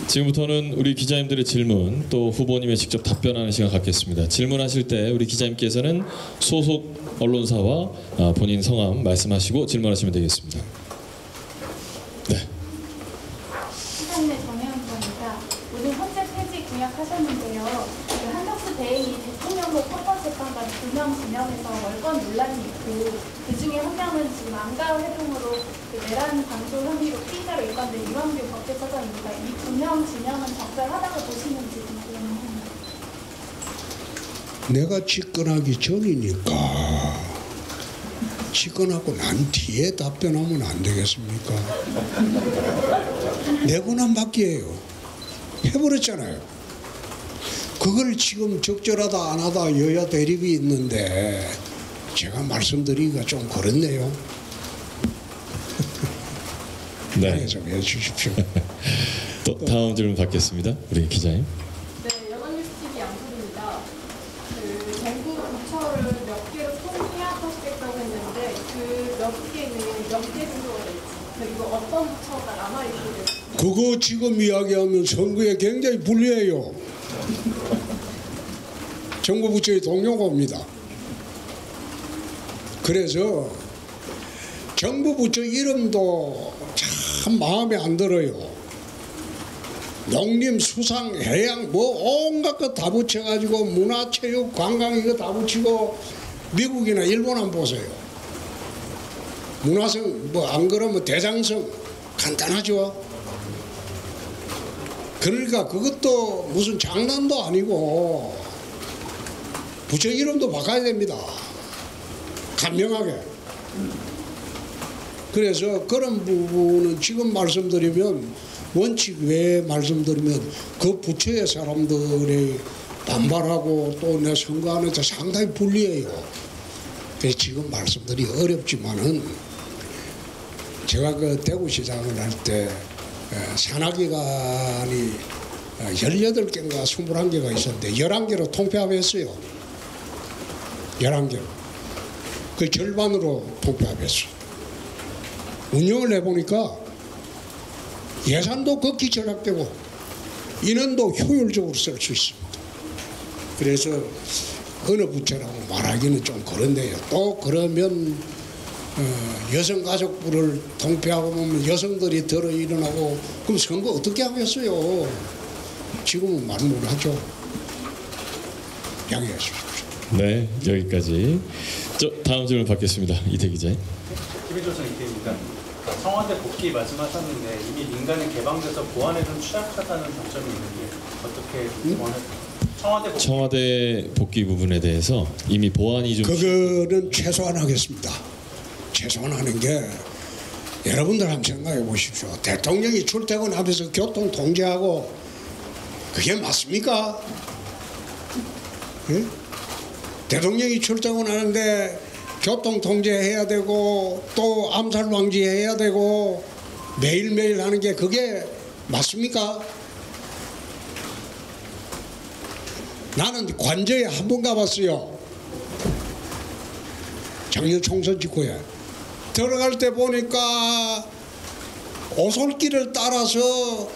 지금부터는 우리 기자님들의 질문 또 후보님의 직접 답변하는 시간 갖겠습니다. 질문하실 때 우리 기자님께서는 소속 언론사와 본인 성함 말씀하시고 질문하시면 되겠습니다. 네. 시장내 정혜원입니다. 오늘 헌재 폐지 공약하셨는데요. 그 한덕수 대행이 대통령도 헌법재판관 2명 지명해서 월권 논란이 있고 그 중에 한 명은 지금 안가 회동으로 그 내란 방조 혐의로 피의자로 입건된 이완규 법제처장입니다. 이 2명 지명은 적절하다고 보시는지 궁금합니다. 내가 집권하기 전이니까 집권하고 난 뒤에 답변하면 안 되겠습니까? 내 권한밖에요. 해버렸잖아요. 그걸 지금 적절하다 안 하다 여야 대립이 있는데 제가 말씀드리기가 좀 그렇네요. 네. 좀 해주십시오. 또 다음 질문 받겠습니다. 우리 기자님. 네, 여관뉴스 TV 양소리입니다. 그 정부 부처를 몇 개로 통폐합하시겠다고 했는데 그 몇 개는 몇 개 정도가 될지 그리고 어떤 부처가 남아있게 될지 그거 지금 이야기하면 선거에 굉장히 불리해요. 정부 부처의 동료가 옵니다. 그래서 정부 부처 이름도 참 마음에 안 들어요. 농림, 수상, 해양 뭐 온갖 거 다 붙여가지고 문화, 체육, 관광 이거 다 붙이고 미국이나 일본 한번 보세요. 문화성 뭐 안 그러면 대장성 간단하죠. 그러니까 그것도 무슨 장난도 아니고 부처 이름도 바꿔야 됩니다. 간명하게. 그래서 그런 부분은 지금 말씀드리면 원칙 외에 말씀드리면 그 부처의 사람들이 반발하고 또 내 선거하는데 상당히 불리해요. 그래서 지금 말씀드리기 어렵지만은 제가 그 대구시장을 할 때 산하기관이 18개인가 21개가 있었는데 11개로 통폐합했어요. 11개로. 그 절반으로 통폐합했어요. 운영을 해보니까 예산도 극히 절약되고 인원도 효율적으로 쓸 수 있습니다. 그래서 어느 부처라고 말하기는 좀 그런데요. 또 그러면 여성가족부를 통폐하고 보면 여성들이 들어 일어나고 그럼 선거 어떻게 하겠어요? 지금은 말 못하죠. 양해해 주십시오. 네, 여기까지. 다음 질문 받겠습니다. 이태 기자님. TV조선 이태입니다. 청와대 복귀 말씀하셨는데 이미 민간에 개방돼서 보안에 좀 취약하다는 장점이 있는데 어떻게 보완할 청와대 복귀 부분에 대해서 이미 보안이 좀 그거는 최소한 하겠습니다. 최소한 하는 게 여러분들 한번 생각해 보십시오. 대통령이 출퇴근하면서 교통 통제하고 그게 맞습니까? 예? 대통령이 출퇴근하는데 교통 통제해야 되고 또 암살 방지해야 되고 매일매일 하는 게 그게 맞습니까? 나는 관저에 한 번 가봤어요. 작년 총선 직후에 들어갈 때 보니까 오솔길을 따라서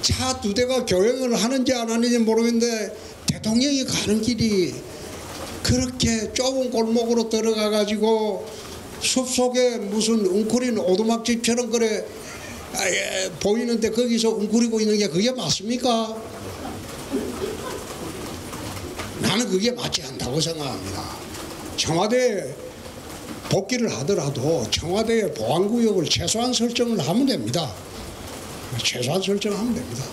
차 2대가 교행을 하는지 안 하는지 모르겠는데 대통령이 가는 길이 그렇게 좁은 골목으로 들어가 가지고 숲속에 무슨 웅크린 오두막집처럼 그래 보이는데 거기서 웅크리고 있는 게 그게 맞습니까? 나는 그게 맞지 않다고 생각합니다. 청와대 복귀를 하더라도 청와대의 보안구역을 최소한 설정을 하면 됩니다. 최소한 설정하면 됩니다.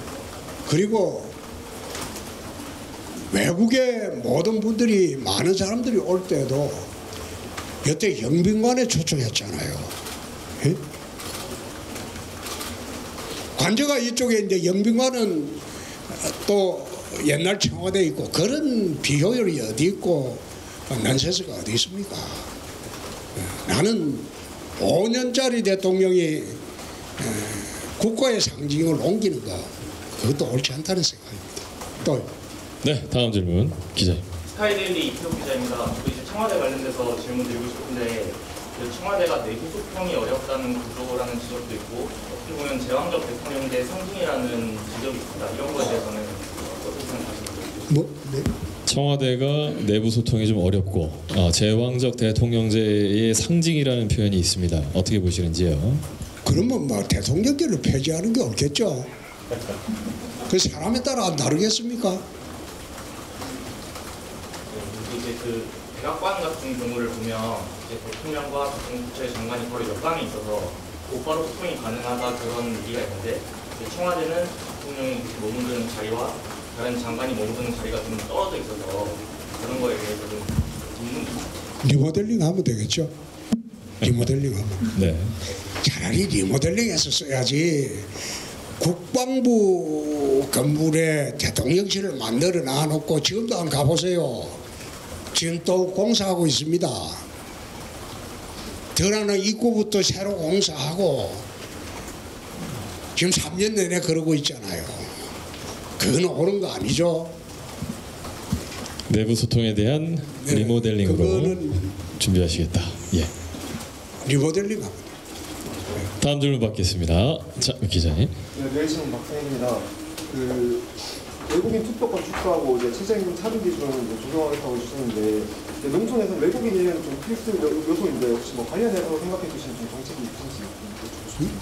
그리고 외국의 모든 분들이 많은 사람들이 올 때도 여태 영빈관에 초청했잖아요. 예? 관저가 이쪽에 이제 영빈관은 또 옛날 청와대 있고 그런 비효율이 어디 있고 난센스가 어디 있습니까? 나는 5년짜리 대통령이 국가의 상징을 옮기는 거 그것도 옳지 않다는 생각입니다. 또 네, 다음 질문 기자님. 스카이데일리 이태호 기자입니다. 이제 청와대 관련돼서 질문 드리고 싶은데 청와대가 내부 소통이 어렵다는 구조라는 지적도 있고 어떻게 보면 제왕적 대통령제 상징이라는 지적이 있습니다. 이런 거에 대해서는 어떻게 생각하십니까? 네. 청와대가 내부 소통이 좀 어렵고 제왕적 대통령제의 상징이라는 표현이 있습니다. 어떻게 보시는지요? 그러면 뭐 대통령제를 폐지하는 게 옳겠죠. 그 사람에 따라 안 다르겠습니까? 이제 그 백악관 같은 경우를 보면 이제 대통령과 국무부처의 장관이 거의 역감이 있어서 곧바로 소통이 가능하다 그런 얘기가 있는데 이제 청와대는 대통령이 머무르는 자리와 다른 장관이 머무르는 자리가 좀 떨어져 있어서 그런 거에 대해서 좀 묻는 리모델링 하면 되겠죠. 리모델링 하면. 네. 차라리 리모델링해서 써야지. 국방부 건물에 대통령실을 만들어 놔놓고 지금도 안 가보세요. 지금 또 공사하고 있습니다. 들어가는 입구부터 새로 공사하고 지금 3년 내내 그러고 있잖아요. 그건 옳은 거 아니죠? 내부 소통에 대한 네, 리모델링으로 그거는 준비하시겠다. 예. 리모델링 합니다. 다음 질문 받겠습니다. 자, 기자님. 네, 내일신문 박상입니다. 그 외국인 투표권 축소하고 이제 최저임금 차등 기준을 이제 조정하겠다고 해주셨는데 농촌에서는 외국인 인력은 좀 필수 요소인데 혹시 뭐 관련해서 생각해 주신 좀 정책이 있으신지?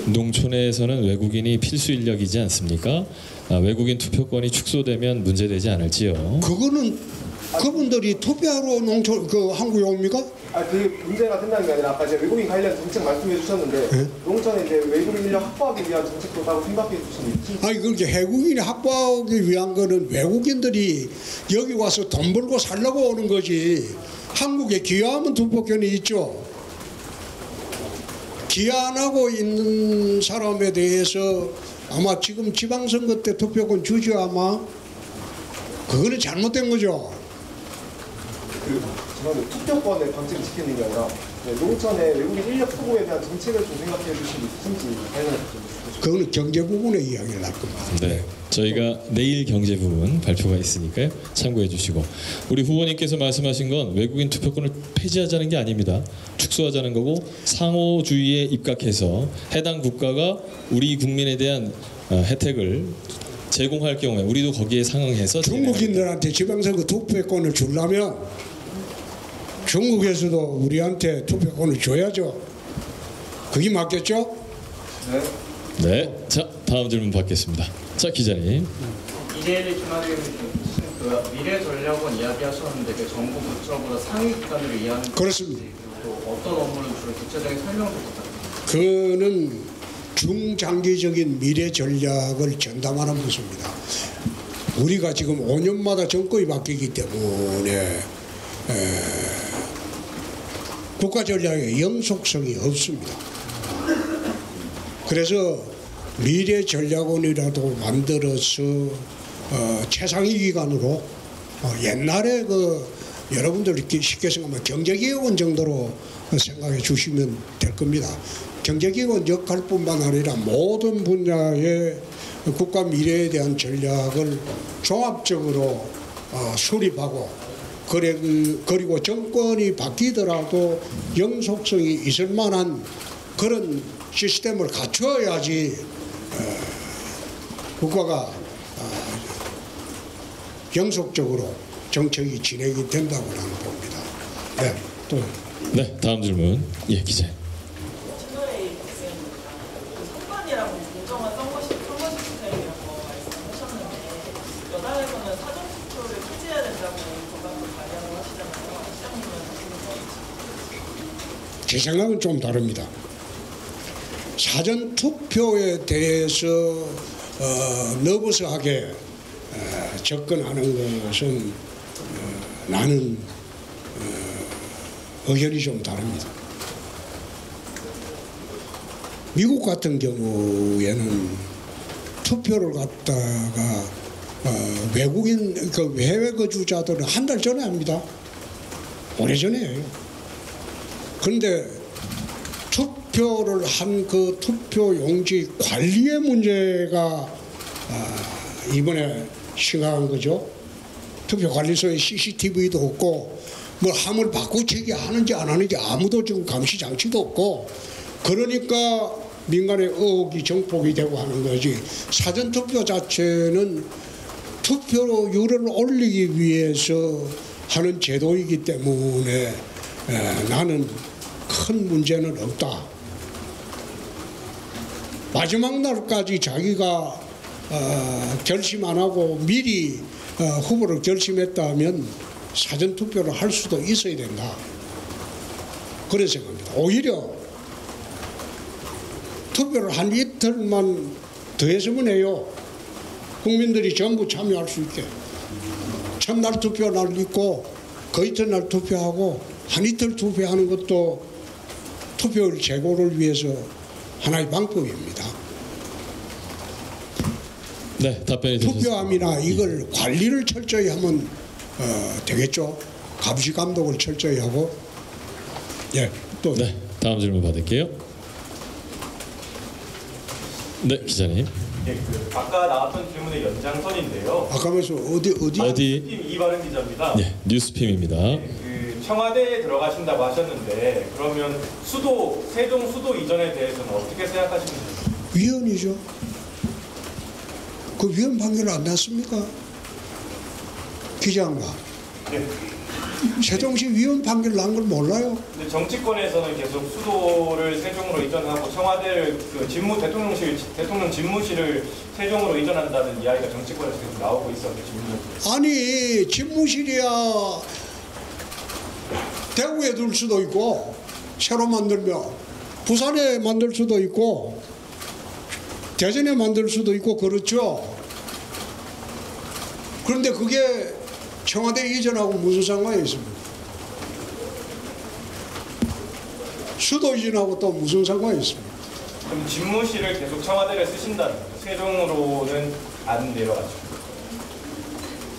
농촌에서는 외국인이 필수 인력이지 않습니까? 외국인 투표권이 축소되면 문제되지 않을지요? 그거는 그분들이 투표하러 농촌 한국에 옵니까? 그게 문제가 된다는 게 아니라 아까 이제 외국인 관련 정책 말씀해 주셨는데 네? 농촌에 이제 외국인 인력 확보하기 위한 정책도 따로 생각해 주신 아니 그렇게 외국인이 확보하기 위한 거는 외국인들이 여기 와서 돈 벌고 살려고 오는 거지. 한국에 기여하면 투표권이 있죠. 기여 안 하고 있는 사람에 대해서 아마 지금 지방선거 때 투표권 주죠 아마. 그거는 잘못된 거죠. 죄송한데 투표권의 방침을 지키는 게 아니라 농촌의 외국인 인력 투고에 대한 정책을 좀 생각해 주신 게 있으신지 관련해서 좀 주시죠. 그거는 경제 부분의 이야기를 할 겁니다. 네. 저희가 내일 경제 부분 발표가 있으니까요. 참고해 주시고. 우리 후보님께서 말씀하신 건 외국인 투표권을 폐지하자는 게 아닙니다. 축소하자는 거고 상호주의에 입각해서 해당 국가가 우리 국민에 대한 혜택을 제공할 경우에 우리도 거기에 상응해서 중국인들한테 지방선거 투표권을 주려면 중국에서도 우리한테 투표권을 줘야죠. 그게 맞겠죠? 네. 네. 자, 다음 질문 받겠습니다. 자, 기자님. 이재일 김학의 그 미래전략원 이야기하셨는데 그 정부 부처보다 상위 기관으로 이해하는 그렇습니다. 또 어떤 업무를 주로 구체적인 설명을 부탁드립니다. 그는 중장기적인 미래 전략을 전담하는 부서입니다. 우리가 지금 5년마다 정권이 바뀌기 때문에 국가 전략에 영속성이 없습니다. 그래서 미래 전략원이라도 만들어서 최상위 기관으로 옛날에 여러분들 이렇게 쉽게 생각하면 경제기획원 정도로 생각해 주시면 될 겁니다. 경제기획원 역할뿐만 아니라 모든 분야의 국가 미래에 대한 전략을 종합적으로 수립하고 그리고 정권이 바뀌더라도 영속성이 있을 만한 그런 시스템을 갖추어야지 국가가 영속적으로 정책이 진행이 된다고 나는 봅니다. 네, 또. 네, 다음 질문. 예, 기자님. 채널A 박수현입니다. 선관위라고 공정한 선거 시스템이라고 말씀하셨는데 여당에서는 사전 투표를 폐지해야 된다고 법안을 발의하고 하시잖아요. 시장님은 제 생각은 좀 다릅니다. 사전 투표에 대해서 너버스하게 접근하는 것은 나는 의견이 좀 다릅니다. 미국 같은 경우에는 투표를 갖다가 외국인 해외 거주자들은 한 달 전에 합니다. 오래전에 해요. 그런데 투표를 한 그 투표 용지 관리의 문제가 이번에 심각한 거죠. 투표관리소에 CCTV도 없고 뭐 함을 바꾸치기 하는지 안 하는지 아무도 지금 감시 장치도 없고 그러니까 민간의 의혹이 정폭이 되고 하는 거지. 사전투표 자체는 투표율을 올리기 위해서 하는 제도이기 때문에 나는 큰 문제는 없다. 마지막 날까지 자기가 결심 안 하고 미리 후보를 결심했다면 사전투표를 할 수도 있어야 된다. 그런 생각입니다. 오히려 투표를 한 이틀만 더 했으면 해요. 국민들이 전부 참여할 수 있게. 첫날 투표날 있고 그 이튿날 투표하고 한 이틀 투표하는 것도 투표율 제고를 위해서 하나의 방법입니다. 네, 답변이 되셨습니다. 투표함이나 이걸 관리를 철저히 하면 되겠죠. 감시 감독을 철저히 하고. 예, 또. 네, 다음 질문 받을게요. 네, 기자님. 예, 아까 나왔던 질문의 연장선인데요. 아까 말씀 어디? 팀 이바른 기자입니다. 네, 뉴스핌입니다. 청와대에 들어가신다고 하셨는데 그러면 세종 수도 이전에 대해서는 어떻게 생각하시는지? 위헌이죠. 그 위헌 판결 안 났습니까? 기자인가? 네. 세종시 위헌 판결 난 걸 몰라요? 근데 정치권에서는 계속 수도를 세종으로 이전하고 청와대를 대통령 집무실을 세종으로 이전한다는 이야기가 정치권에서 계속 나오고 있었는데 아니 집무실이야 대구에 둘 수도 있고 새로 만들면 부산에 만들 수도 있고 대전에 만들 수도 있고 그렇죠. 그런데 그게 청와대 이전하고 무슨 상관이 있습니까? 수도 이전하고 또 무슨 상관이 있습니까? 그럼 집무실을 계속 청와대를 쓰신다는 거죠? 세종으로는 안 내려가죠?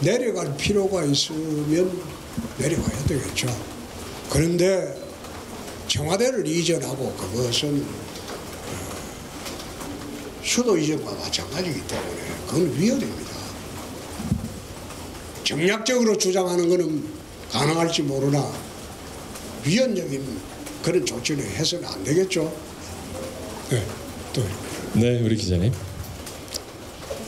내려갈 필요가 있으면 내려가야 되겠죠. 그런데 청와대를 이전하고 그것은 수도 이전과 마찬가지이기 때문에 그건 위헌입니다. 정략적으로 주장하는 것은 가능할지 모르나 위헌적인 그런 조치를 해서는 안 되겠죠. 네, 또. 네, 우리 기자님.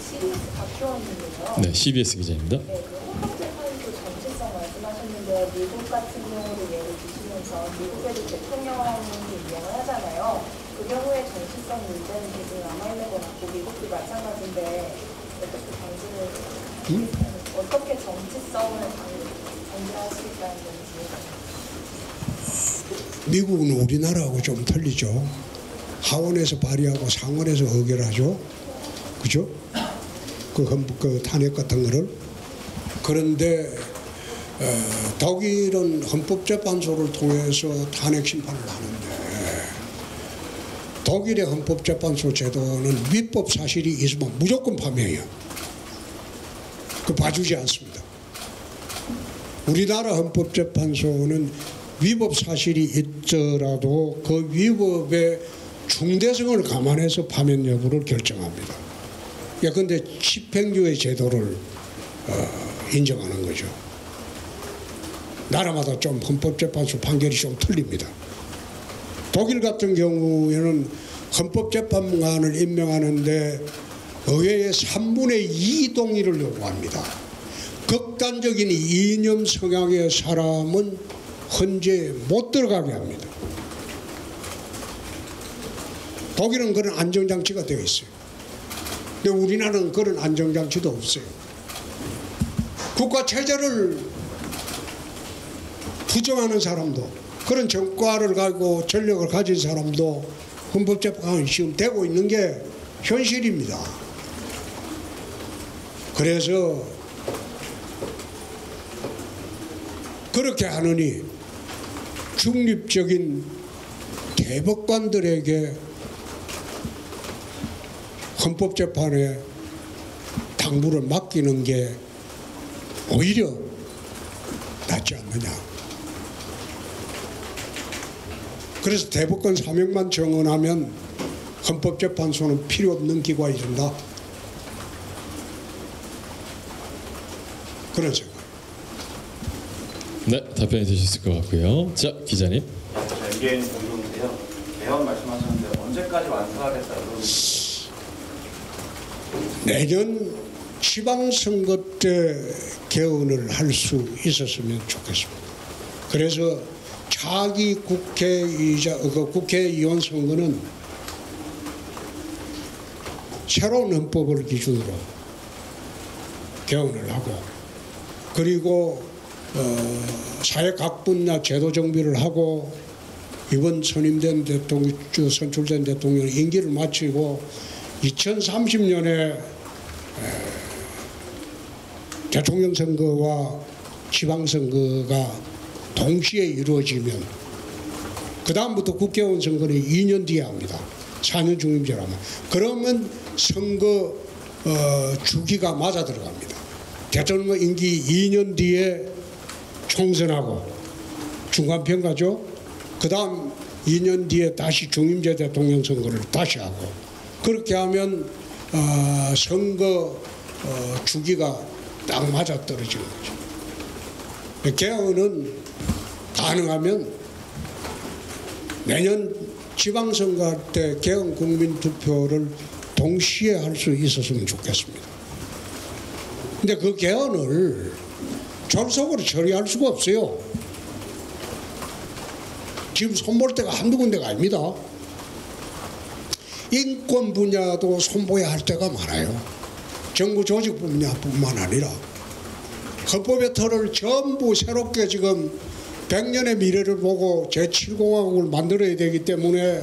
CBS 박효원인데요. 네, CBS 기자입니다. 네, 헌법재판소 정체성 말씀하셨는데 미국 같은 경우를 예를 드시면서 미국에도 대통령이 임명을 하잖아요. 그 경우에 정치성 문제는 계속 남아있는 것 같고 미국도 마찬가지인데 어떻게 방지를 어떻게 정치성을 방지하시겠다는 건지. 미국은 우리나라하고 좀 틀리죠. 하원에서 발의하고 상원에서 의결하죠. 그죠? 그 탄핵 같은 거를. 그런데 독일은 헌법재판소를 통해서 탄핵 심판을 하는데 독일의 헌법재판소 제도는 위법 사실이 있으면 무조건 파면해요. 그 봐주지 않습니다. 우리나라 헌법재판소는 위법 사실이 있더라도 그 위법의 중대성을 감안해서 파면 여부를 결정합니다. 그런데 집행유예 제도를 인정하는 거죠. 나라마다 좀 헌법재판소 판결이 좀 틀립니다. 독일 같은 경우에는 헌법재판관을 임명하는데 의회의 3분의 2 동의를 요구합니다. 극단적인 이념 성향의 사람은 헌재에 못 들어가게 합니다. 독일은 그런 안정장치가 되어 있어요. 근데 우리나라는 그런 안정장치도 없어요. 국가체제를 부정하는 사람도 그런 정과를 가지고 전력을 가진 사람도 헌법재판관이 지금 되고 있는 게 현실입니다. 그래서 그렇게 하느니 중립적인 대법관들에게 헌법재판에 당부를 맡기는 게 오히려 낫지 않느냐. 그래서 대법관 사명만 정언하면 헌법재판소는 필요 없는 기관이 된다. 그런 생각. 네, 답변이 되셨을 것 같고요. 자, 기자님. 이게 의혹인데요. 개헌 말씀하셨는데 언제까지 완수하겠다 이런. 내년 지방선거 때 개헌을 할 수 있었으면 좋겠습니다. 그래서 차기 국회의원 선거는 새로운 헌법을 기준으로 개헌을 하고, 그리고 사회 각 분야 제도 정비를 하고, 이번 선임된 대통령, 선출된 대통령 임기를 마치고 2030년에 대통령 선거와 지방선거가 동시에 이루어지면 그 다음부터 국회의원 선거는 2년 뒤에 합니다. 4년 중임제라면. 그러면 선거 주기가 맞아 들어갑니다. 대통령 임기 2년 뒤에 총선하고 중간평가죠. 그 다음 2년 뒤에 다시 중임제 대통령 선거를 다시 하고, 그렇게 하면 선거 주기가 딱 맞아 떨어지는 거죠. 개헌은 가능하면 내년 지방선거 할 때 개헌 국민투표를 동시에 할 수 있었으면 좋겠습니다. 근데 그 개헌을 졸속으로 처리할 수가 없어요. 지금 손볼 데가 한두 군데가 아닙니다. 인권 분야도 손보야 할 때가 많아요. 정부 조직 분야뿐만 아니라 헌법의 틀을 전부 새롭게 지금 100년의 미래를 보고 제7공화국을 만들어야 되기 때문에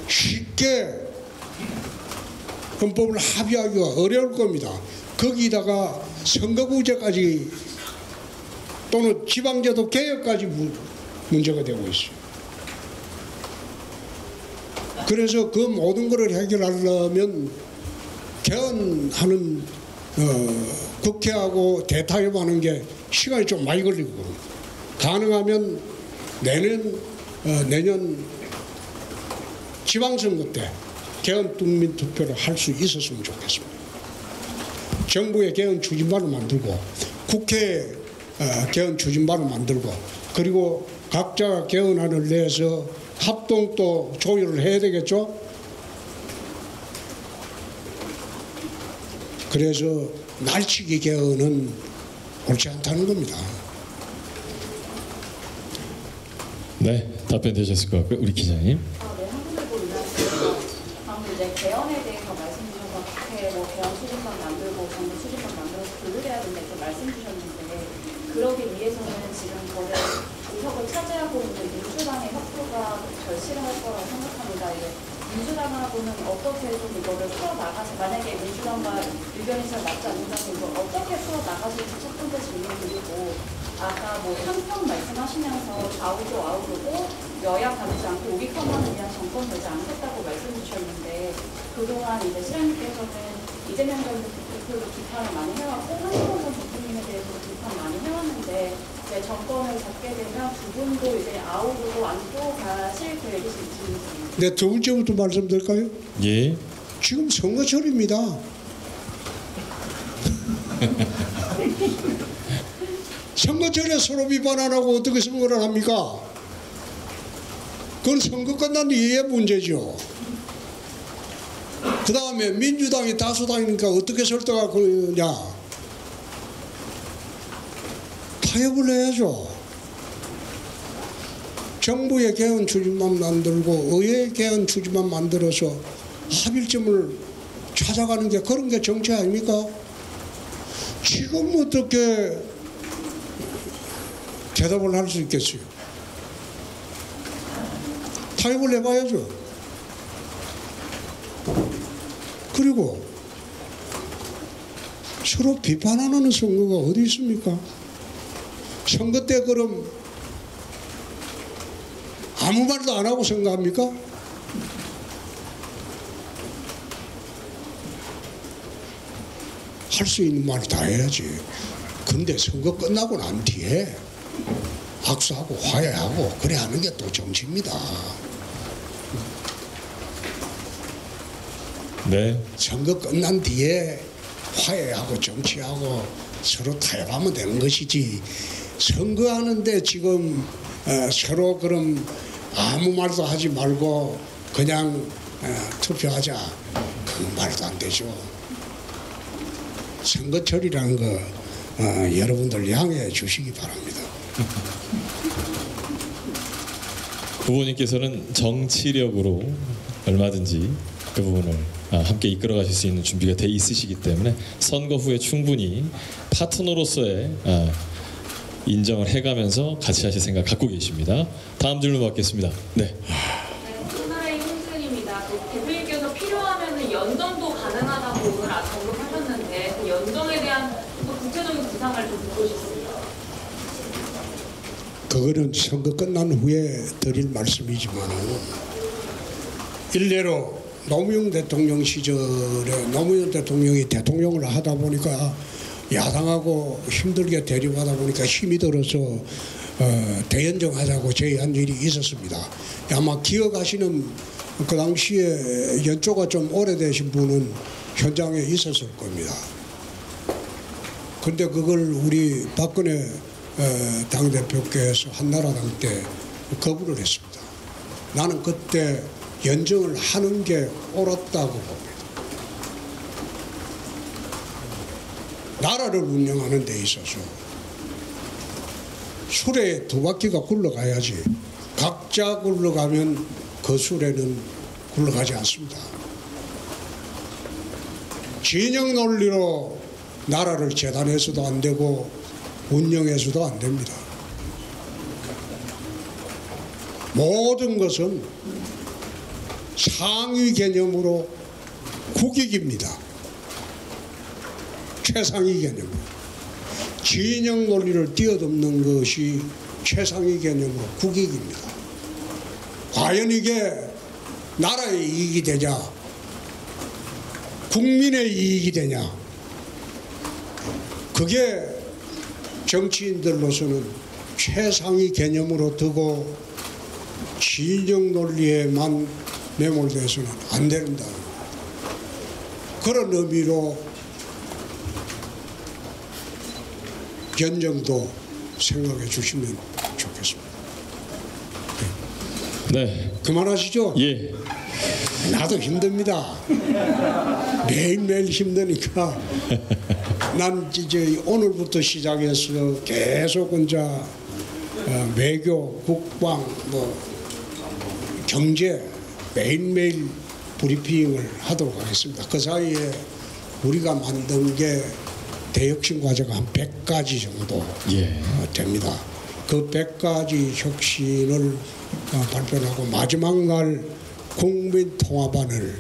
쉽게 헌법을 합의하기가 어려울 겁니다. 거기다가 선거구제까지 또는 지방제도 개혁까지 문제가 되고 있어요. 그래서 그 모든 것을 해결하려면 개헌하는 국회하고 대타협하는 게 시간이 좀 많이 걸리고, 가능하면 내년 지방선거 때 개헌 국민투표를 할 수 있었으면 좋겠습니다. 정부의 개헌 추진반을 만들고, 국회 개헌 추진반을 만들고, 그리고 각자 개헌안을 내서 합동 또 조율을 해야 되겠죠. 그래서 날치기 개헌은 옳지 않다는 겁니다. 네, 답변 되셨을 것 같고요. 우리 기자님. 네, 한국일보 이나입니다. 방금 이제 개헌에 대해서 말씀 주셔서 국회 뭐 개헌 추진반 만들고 정부 추진반 만들어서 조율해야 된다 이렇게 말씀 주셨는데, 그러기 위해서는 지금 거대 의석을 차지하고 있는 민주당의 협조가 절실할 거라고 생각합니다. 민주당하고는 어떻게 좀 이거를 풀어나가서, 만약에 민주당과 의견이 잘 맞지 않는다면 이걸 어떻게 풀어나가실지 첫 번째 질문드리고, 아까 뭐 한편 말씀하시면서 좌우도 아우르고 여야 가리지 않고 오기컴만을 위한 정권 되지 않겠다고 말씀 주셨는데, 그동안 이제 실장님께서는 이재명 전 대표도 비판을 많이 해왔고 한동훈 전 대통령에 대해서도 비판 많이 해왔는데, 이제 정권을 잡게 되면 두 분도 이제 아우르고 안고 가실 계획이신지. 네, 두 번째부터 말씀드릴까요? 예. 지금 선거철입니다. 선거철에 서로 비판 안 하고 어떻게 선거를 합니까? 그건 선거 끝난 이후의 문제죠. 그 다음에 민주당이 다수당이니까 어떻게 설득할 거냐? 타협을 해야죠. 정부의 개헌 추진만 만들고 의회의 개헌 추진만 만들어서 합의점을 찾아가는 게, 그런 게 정치 아닙니까? 지금 어떻게 대답을 할 수 있겠어요? 타협을 해봐야죠. 그리고 서로 비판하는 선거가 어디 있습니까? 선거 때 그럼 아무 말도 안 하고 선거합니까? 할 수 있는 말 다 해야지. 근데 선거 끝나고 난 뒤에 악수하고 화해하고 그래 하는 게 또 정치입니다. 네. 선거 끝난 뒤에 화해하고 정치하고 서로 타협하면 되는 것이지 선거하는데 지금 서로 그럼 아무 말도 하지 말고 그냥 투표하자 그 말도 안 되죠. 선거철이라는 거 여러분들 양해해 주시기 바랍니다. 후보님께서는 정치력으로 얼마든지 그 부분을 함께 이끌어 가실 수 있는 준비가 돼 있으시기 때문에 선거 후에 충분히 파트너로서의 인정을 해가면서 같이 하실 생각 갖고 계십니다. 다음 질문 받겠습니다. 네. 새누리당의 홍준입니다. 대표님께서 필요하면 연정도 가능하다고 오늘 언급하셨는데 그 연정에 대한 또 구체적인 구상을 좀 듣고 싶습니다. 그거는 선거 끝난 후에 드릴 말씀이지만 일례로 노무현 대통령 시절에 노무현 대통령이 대통령을 하다 보니까 야당하고 힘들게 대립하다 보니까 힘이 들어서 대연정하자고 제의한 일이 있었습니다. 아마 기억하시는 그 당시에 연조가 좀 오래되신 분은 현장에 있었을 겁니다. 근데 그걸 우리 박근혜 당대표께서 한나라당 때 거부를 했습니다. 나는 그때 연정을 하는 게 옳았다고 봅니다. 나라를 운영하는 데 있어서 수레 두 바퀴가 굴러가야지 각자 굴러가면 그 수레는 굴러가지 않습니다. 진영 논리로 나라를 재단해서도 안 되고 운영해서도 안 됩니다. 모든 것은 상위 개념으로 국익입니다. 최상위 개념. 진영 논리를 뛰어넘는 것이 최상위 개념으로 국익입니다. 과연 이게 나라의 이익이 되냐, 국민의 이익이 되냐, 그게 정치인들로서는 최상위 개념으로 두고 진영 논리에만 매몰돼서는 안 된다. 그런 의미로 연정도 생각해 주시면 좋겠습니다. 네. 그만하시죠? 예. 나도 힘듭니다. 매일매일 힘드니까 난 이제 오늘부터 시작해서 계속 혼자 외교, 국방, 경제 매일매일 브리핑을 하도록 하겠습니다. 그 사이에 우리가 만든 게 대혁신 과제가 한 100가지 정도 됩니다. 그 100가지 혁신을 발표하고 마지막 날 국민통합안을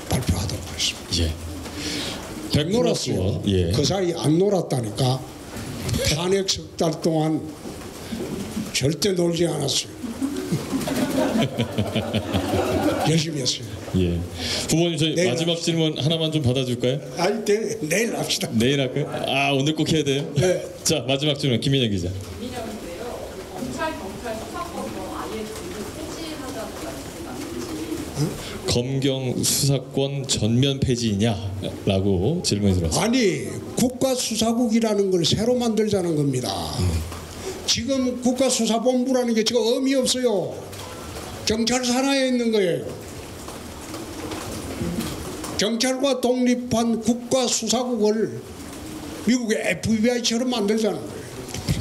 발표하도록 하겠습니다. 예. 안 놀았어요. 예. 그 사이 안 놀았다니까. 탄핵 석 달 동안 절대 놀지 않았어요. 열심히 했어요. 예. 후보님 저희 마지막 질문 하나만 좀 받아줄까요? 아니 내일 합시다. 내일 할까요? 오늘 꼭 해야 돼요? 네. 자 마지막 질문 김민영 기자. 민영인데요. 검찰 수사권도 아예 폐지하자는 말씀이 검경 수사권 전면 폐지이냐라고 질문이 들어왔습니다. 아니 국가수사국이라는 걸 새로 만들자는 겁니다. 지금 국가수사본부라는 게 지금 의미 없어요. 경찰 산하에 있는 거예요. 경찰과 독립한 국가수사국을 미국의 FBI처럼 만들자는 거예요.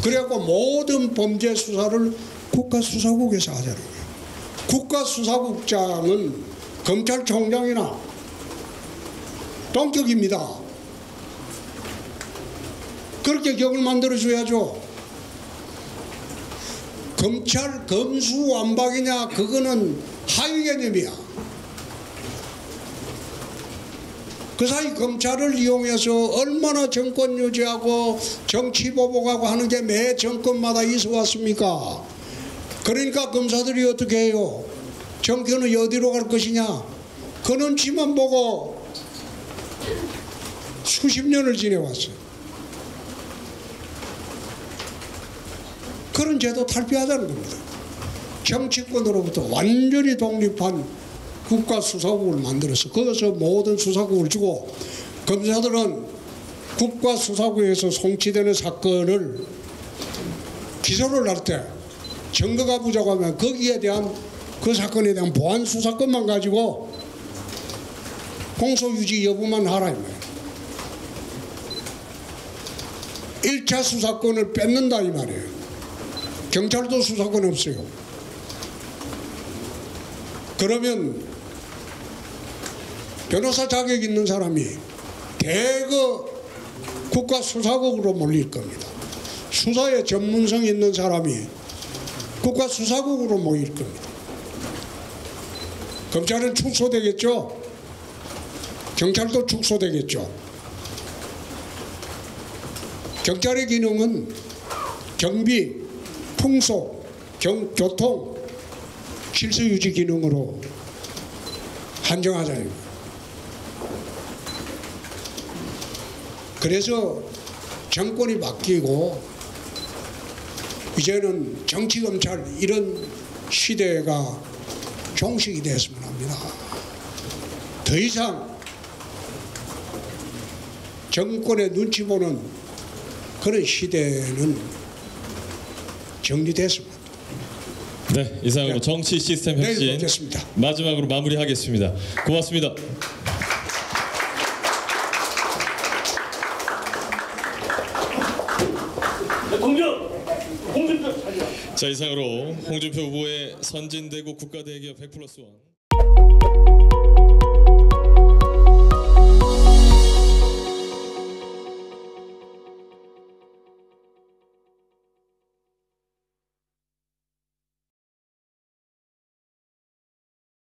그래갖고 모든 범죄 수사를 국가수사국에서 하자는 거예요. 국가수사국장은 검찰총장이나 동격입니다. 그렇게 격을 만들어줘야죠. 검찰 검수완박이냐 그거는 하위 개념이야. 그 사이 검찰을 이용해서 얼마나 정권 유지하고 정치 보복하고 하는 게 매 정권마다 있어 왔습니까? 그러니까 검사들이 어떻게 해요? 정권은 어디로 갈 것이냐? 그 눈치만 보고 수십 년을 지내왔어요. 그런 제도 탈피하자는 겁니다. 정치권으로부터 완전히 독립한 국가수사국을 만들어서 거기서 모든 수사국을 주고 검사들은 국가수사국에서 송치되는 사건을 기소를 할 때 증거가 부족하면 거기에 대한 그 사건에 대한 보안 수사권만 가지고 공소유지 여부만 하라 이 말이에요. 1차 수사권을 뺏는다 이 말이에요. 경찰도 수사권 없어요. 그러면 변호사 자격 있는 사람이 대거 국가수사국으로 몰릴 겁니다. 수사에 전문성 있는 사람이 국가수사국으로 모일 겁니다. 검찰은 축소되겠죠. 경찰도 축소되겠죠. 경찰의 기능은 경비, 풍속, 교통, 질서유지 기능으로 한정하자는 거예요. 그래서 정권이 바뀌고 이제는 정치검찰 이런 시대가 종식이 됐으면 합니다. 더 이상 정권의 눈치 보는 그런 시대는 정리됐습니다. 네, 이상으로 정치 시스템 혁신 마지막으로 마무리하겠습니다. 고맙습니다. 자, 이상으로 홍준표 후보의 선진대국 국가대기업 100+1